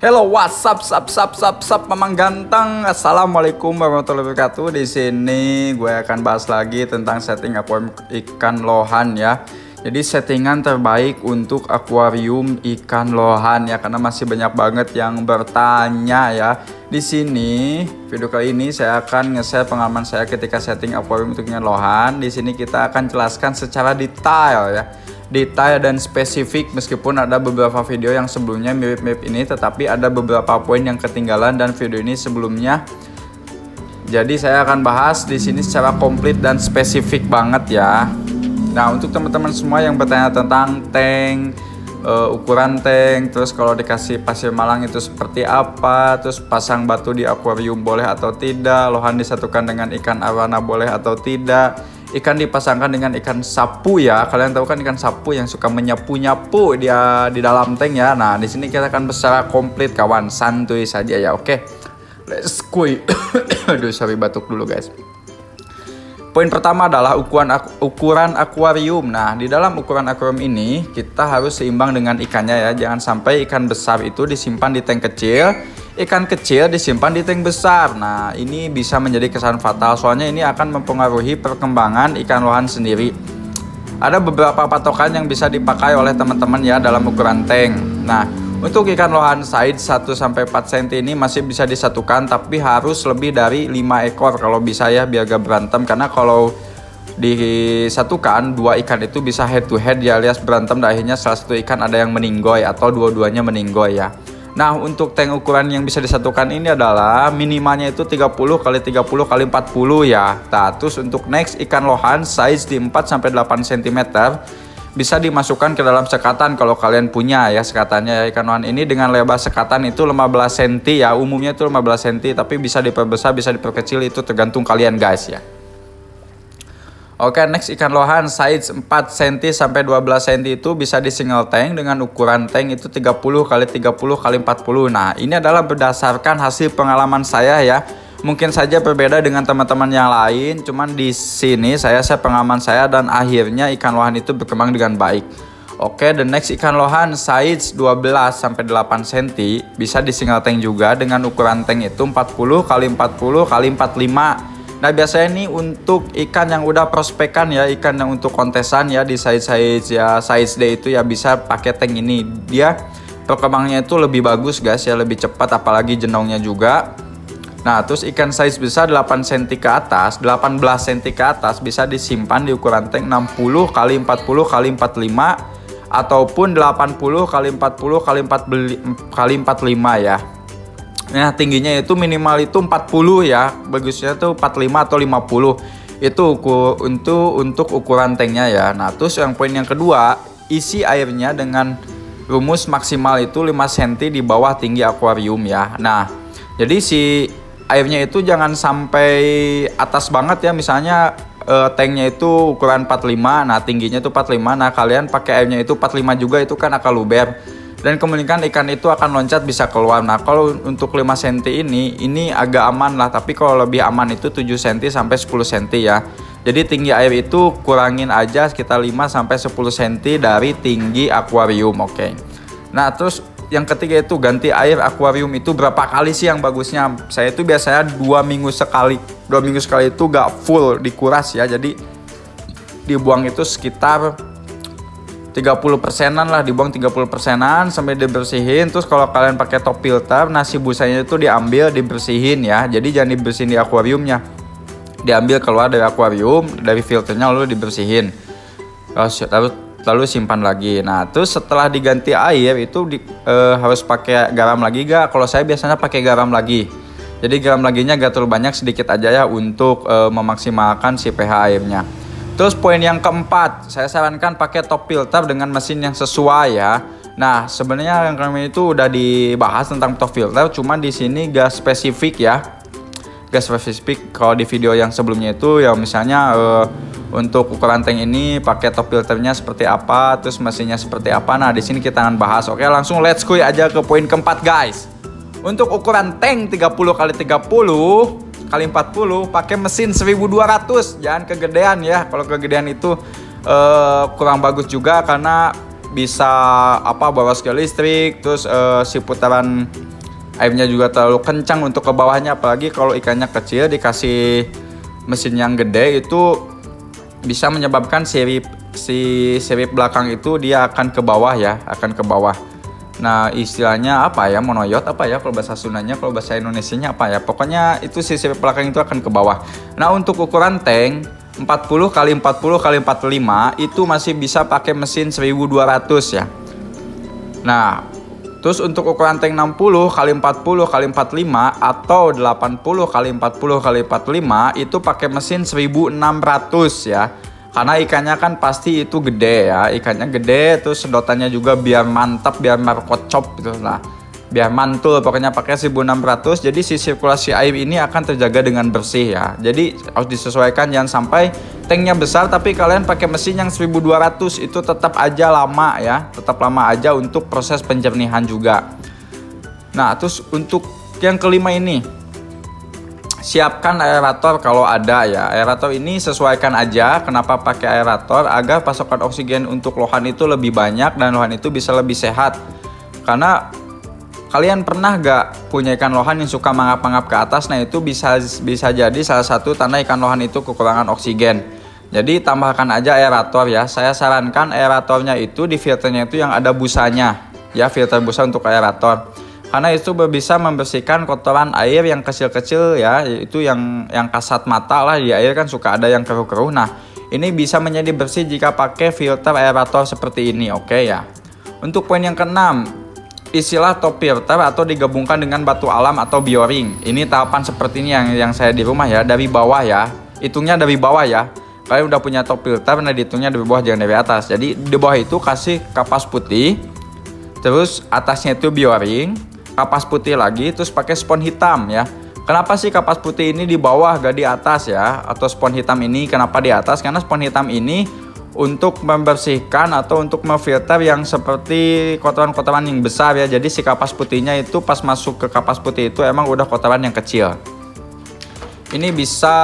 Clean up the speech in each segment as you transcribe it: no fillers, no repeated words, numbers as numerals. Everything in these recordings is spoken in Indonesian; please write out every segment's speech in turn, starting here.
Hello, what's up, Mamang Ganteng. Assalamualaikum warahmatullahi wabarakatuh. Di sini gue akan bahas lagi tentang setting akuarium ikan lohan ya. Jadi settingan terbaik untuk akuarium ikan lohan ya, karena masih banyak banget yang bertanya ya. Di sini video kali ini saya akan nge-share pengalaman saya ketika setting akuarium untuk ikan lohan. Di sini kita akan jelaskan secara detail ya. Detail dan spesifik, meskipun ada beberapa video yang sebelumnya mirip-mirip ini, tetapi ada beberapa poin yang ketinggalan dan video ini sebelumnya. Jadi saya akan bahas di sini secara komplit dan spesifik banget ya. Nah, untuk teman-teman semua yang bertanya tentang tank, ukuran tank, terus kalau dikasih pasir malang itu seperti apa, terus pasang batu di akuarium boleh atau tidak, lohan disatukan dengan ikan arowana boleh atau tidak, ikan dipasangkan dengan ikan sapu ya. Kalian tahu kan ikan sapu yang suka menyapu-nyapu dia di dalam tank ya. Nah, di sini kita akan secara komplit kawan, santuy saja ya. Oke. Let's go. Aduh, sorry batuk dulu guys. Poin pertama adalah ukuran akuarium. Nah, di dalam ukuran akuarium ini kita harus seimbang dengan ikannya ya. Jangan sampai ikan besar itu disimpan di tank kecil, ikan kecil disimpan di tank besar. Nah, ini bisa menjadi kesan fatal, soalnya ini akan mempengaruhi perkembangan ikan lohan sendiri. Ada beberapa patokan yang bisa dipakai oleh teman-teman ya dalam ukuran tank. Nah, untuk ikan lohan size 1-4 cm ini masih bisa disatukan, tapi harus lebih dari 5 ekor kalau bisa ya, biar gak berantem. Karena kalau disatukan dua ikan itu bisa head to head ya, alias berantem dan akhirnya salah satu ikan ada yang meninggoy atau dua-duanya meninggoy ya. Nah, untuk tank ukuran yang bisa disatukan ini adalah minimalnya itu 30 x 30 x 40 ya. Nah, terus untuk next ikan lohan size di 4-8 cm bisa dimasukkan ke dalam sekatan kalau kalian punya ya sekatannya ya. Ikan lohan ini dengan lebar sekatan itu 15 cm ya, umumnya itu 15 cm, tapi bisa diperbesar bisa diperkecil, itu tergantung kalian guys ya. Oke, next ikan lohan size 4 cm sampai 12 cm itu bisa di single tank dengan ukuran tank itu 30 x 30 x 40. Nah, ini adalah berdasarkan hasil pengalaman saya ya. Mungkin saja berbeda dengan teman-teman yang lain, cuman di sini saya pengalaman saya dan akhirnya ikan lohan itu berkembang dengan baik. Oke, the next ikan lohan size 12 sampai 8 cm bisa di single tank juga dengan ukuran tank itu 40 x 40 x 45. Nah, biasanya ini untuk ikan yang udah prospekan ya, ikan yang untuk kontesan ya, di size ya, size D itu ya bisa pakai tank ini. Dia perkembangannya itu lebih bagus guys ya, lebih cepat, apalagi jenongnya juga. Nah, terus ikan size besar 8 cm ke atas, 18 cm ke atas bisa disimpan di ukuran tank 60 x 40 x 45 ataupun 80 x 40 x 45 ya. Nah, tingginya itu minimal itu 40 ya, bagusnya tuh 45 atau 50. Itu untuk ukuran tanknya ya. Nah, terus yang poin yang kedua, isi airnya dengan rumus maksimal itu 5 cm di bawah tinggi akuarium ya. Nah, jadi si airnya itu jangan sampai atas banget ya, misalnya tanknya itu ukuran 45, nah tingginya itu 45, nah kalian pakai airnya itu 45 juga, itu kan akan luber dan kemungkinan ikan itu akan loncat bisa keluar. Nah, kalau untuk 5 cm ini agak aman lah, tapi kalau lebih aman itu 7 cm sampai 10 cm ya. Jadi tinggi air itu kurangin aja sekitar 5 sampai 10 cm dari tinggi akuarium. Oke. Nah, terus yang ketiga itu ganti air akuarium itu berapa kali sih yang bagusnya? Saya itu biasanya 2 minggu sekali. 2 minggu sekali itu gak full dikuras ya. Jadi dibuang itu sekitar 30%-an lah, dibuang 30%-an sampai dibersihin. Terus kalau kalian pakai top filter, nasi busanya itu diambil, dibersihin ya. Jadi jangan dibersihin di akuariumnya. Diambil keluar dari akuarium, dari filternya lalu dibersihin. Lalu simpan lagi. Nah, terus setelah diganti air itu harus pakai garam lagi gak? Kalau saya biasanya pakai garam lagi. Jadi garam laginya gak terlalu banyak, sedikit aja ya untuk memaksimalkan si pH airnya. Terus poin yang keempat, saya sarankan pakai top filter dengan mesin yang sesuai ya. Nah, sebenarnya yang kami itu udah dibahas tentang top filter, cuman di sini gak spesifik ya. Gak spesifik. Kalau di video yang sebelumnya itu ya, misalnya untuk ukuran tank ini pakai top filternya seperti apa, terus mesinnya seperti apa. Nah, di sini kita akan bahas. Oke, langsung let's go aja ke poin keempat guys. Untuk ukuran tank 30 x 30 x 40 pakai mesin 1200, jangan kegedean ya. Kalau kegedean itu kurang bagus juga, karena bisa boros ke listrik, terus si putaran airnya juga terlalu kencang untuk ke bawahnya, apalagi kalau ikannya kecil dikasih mesin yang gede itu bisa menyebabkan sirip belakang itu dia akan ke bawah ya, akan ke bawah. Nah istilahnya apa ya, monoyot apa ya kalau bahasa Sundanya, kalau bahasa Indonesianya apa ya, pokoknya itu sirip belakang itu akan ke bawah. Nah untuk ukuran tank 40 x 40 x 45 itu masih bisa pakai mesin 1200 ya. Nah terus untuk ukuran tank 60 x 40 x 45 atau 80 x 40 x 45 itu pakai mesin 1600 ya. Karena ikannya kan pasti itu gede ya, ikannya gede, terus sedotannya juga biar mantap, biar markocop gitu. Nah, biar mantul pokoknya pakai 1600. Jadi si sirkulasi air ini akan terjaga dengan bersih ya. Jadi harus disesuaikan, jangan sampai tanknya besar tapi kalian pakai mesin yang 1200, itu tetap aja lama ya, tetap lama aja untuk proses penjernihan juga. Nah, terus untuk yang kelima ini, siapkan aerator kalau ada ya. Aerator ini sesuaikan aja. Kenapa pakai aerator? Agar pasokan oksigen untuk lohan itu lebih banyak dan lohan itu bisa lebih sehat. Karena kalian pernah gak punya ikan lohan yang suka mangap-mangap ke atas? Nah itu bisa jadi salah satu tanda ikan lohan itu kekurangan oksigen. Jadi tambahkan aja aerator ya. Saya sarankan aeratornya itu di filternya itu yang ada busanya ya, filter busa untuk aerator. Karena itu bisa membersihkan kotoran air yang kecil-kecil ya, itu yang kasat mata lah, di air kan suka ada yang keruh-keruh. Nah ini bisa menjadi bersih jika pakai filter aerator seperti ini, oke ya. Untuk poin yang keenam, isilah top filter atau digabungkan dengan batu alam atau bioring. Ini tahapan seperti ini yang saya di rumah ya, dari bawah ya, hitungnya dari bawah ya. Kalian udah punya top filter, nah dihitungnya dari bawah jangan dari atas. Jadi di bawah itu kasih kapas putih, terus atasnya itu bioring, kapas putih lagi, terus pakai spons hitam ya. Kenapa sih kapas putih ini di bawah gak di atas ya, atau spons hitam ini kenapa di atas? Karena spons hitam ini untuk membersihkan atau untuk memfilter yang seperti kotoran-kotoran yang besar ya. Jadi si kapas putihnya itu pas masuk ke kapas putih itu emang udah kotoran yang kecil. Ini bisa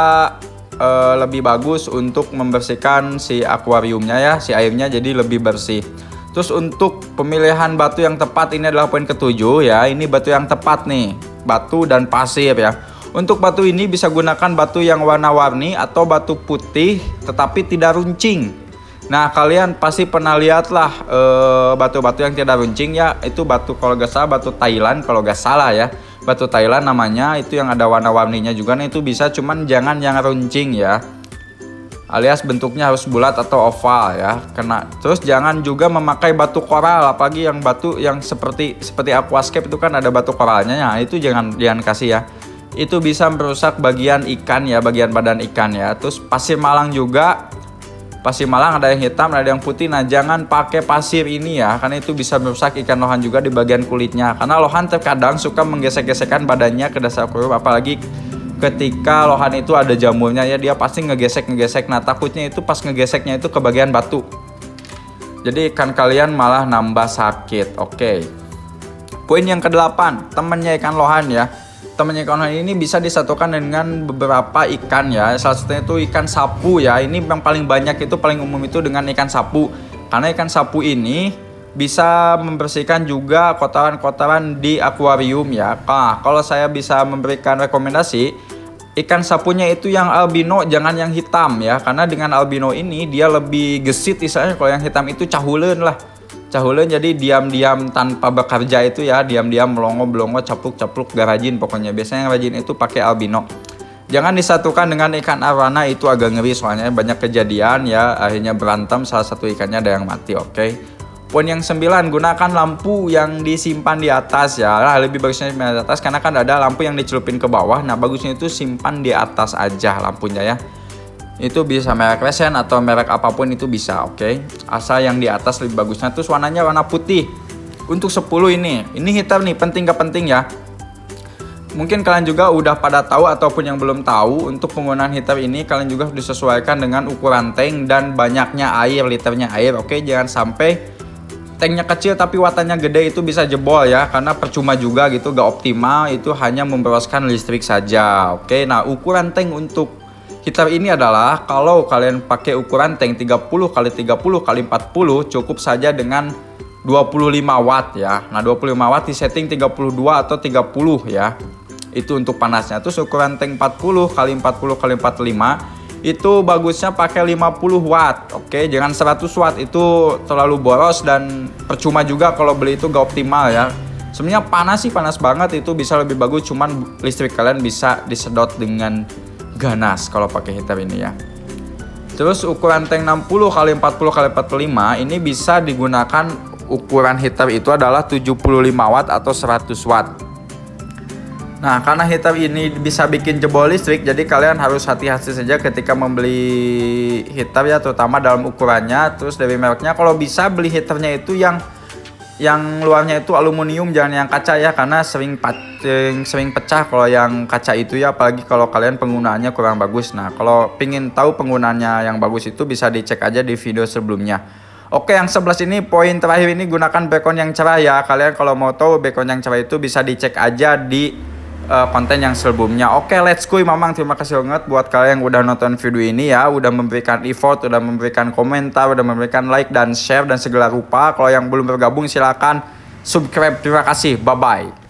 lebih bagus untuk membersihkan si akuariumnya ya, si airnya jadi lebih bersih. Terus untuk pemilihan batu yang tepat, ini adalah poin ketujuh ya. Ini batu yang tepat nih, batu dan pasir ya. Untuk batu ini bisa gunakan batu yang warna-warni atau batu putih tetapi tidak runcing. Nah kalian pasti pernah lihat lah batu-batu yang tidak runcing ya. Itu batu kalau gak salah batu Thailand, kalau gak salah ya. Batu Thailand namanya, itu yang ada warna-warninya juga. Nah itu bisa, cuman jangan yang runcing ya. Alias bentuknya harus bulat atau oval ya. Terus jangan juga memakai batu koral, apalagi yang batu yang seperti aquascape itu kan ada batu koralnya. Nah, itu jangan kasih ya. Itu bisa merusak bagian ikan ya, bagian badan ikan ya. Terus pasir malang juga. Pasir malang ada yang hitam, ada yang putih. Nah, jangan pakai pasir ini ya, karena itu bisa merusak ikan lohan juga di bagian kulitnya. Karena lohan terkadang suka menggesek-gesekkan badannya ke dasar akuarium, apalagi ketika lohan itu ada jamurnya ya, dia pasti ngegesek. Nah takutnya itu pas ngegeseknya itu ke bagian batu, jadi ikan kalian malah nambah sakit. Oke. Poin yang ke-8, temannya ikan lohan ya. Temannya ikan lohan ini bisa disatukan dengan beberapa ikan ya. Salah satunya itu ikan sapu ya. Ini yang paling banyak itu, paling umum itu dengan ikan sapu. Karena ikan sapu ini bisa membersihkan juga kotoran-kotoran di akuarium ya. Nah, kalau saya bisa memberikan rekomendasi, ikan sapunya itu yang albino, jangan yang hitam ya. Karena dengan albino ini dia lebih gesit istilahnya. Kalau yang hitam itu cahuleun lah. Cahuleun jadi diam-diam tanpa bekerja itu ya. Diam-diam melongo-belongo, capluk-capluk, gak rajin pokoknya. Biasanya yang rajin itu pakai albino. Jangan disatukan dengan ikan arwana, itu agak ngeri soalnya banyak kejadian ya. Akhirnya berantem, salah satu ikannya ada yang mati, oke. Poin yang 9, gunakan lampu yang disimpan di atas ya. Nah, lebih bagusnya di atas karena kan ada lampu yang dicelupin ke bawah. Nah, bagusnya itu simpan di atas aja lampunya ya. Itu bisa merek Resen atau merek apapun itu bisa, oke. Asal yang di atas lebih bagusnya. Terus warnanya warna putih. Untuk 10 ini hitam nih, penting gak penting ya. Mungkin kalian juga udah pada tahu ataupun yang belum tahu, untuk penggunaan hitam ini kalian juga disesuaikan dengan ukuran tank dan banyaknya air, liternya air, oke. Jangan sampai tanknya kecil tapi wattanya gede, itu bisa jebol ya, karena percuma juga gitu, gak optimal, itu hanya memboroskan listrik saja, oke. Nah ukuran tank untuk hitam ini adalah, kalau kalian pakai ukuran tank 30 x 30 x 40 cukup saja dengan 25 watt ya. Nah 25 watt di setting 32 atau 30 ya. Itu untuk panasnya. Terus ukuran tank 40 x 40 x 45 itu bagusnya pakai 50 watt. Oke, jangan 100 watt, itu terlalu boros dan percuma juga kalau beli itu gak optimal ya. Sebenarnya panas sih panas banget, itu bisa lebih bagus, cuman listrik kalian bisa disedot dengan ganas kalau pakai heater ini ya. Terus ukuran tank 60 x 40 x 45 ini bisa digunakan, ukuran heater itu adalah 75 watt atau 100 watt. Nah, karena heater ini bisa bikin jebol listrik, jadi kalian harus hati-hati saja ketika membeli heater ya, terutama dalam ukurannya. Terus dari mereknya, kalau bisa beli heaternya itu yang luarnya itu aluminium, jangan yang kaca ya, karena sering pecah kalau yang kaca itu ya, apalagi kalau kalian penggunaannya kurang bagus. Nah, kalau pingin tahu penggunaannya yang bagus itu bisa dicek aja di video sebelumnya. Oke, yang 11 ini poin terakhir ini, gunakan background yang cerah ya. Kalian kalau mau tahu background yang cerah itu bisa dicek aja di konten yang sebelumnya. Oke, let's go Mamang. Terima kasih banget buat kalian yang udah nonton video ini ya, udah memberikan effort, udah memberikan komentar, udah memberikan like dan share dan segala rupa. Kalau yang belum bergabung silakan subscribe. Terima kasih, bye bye.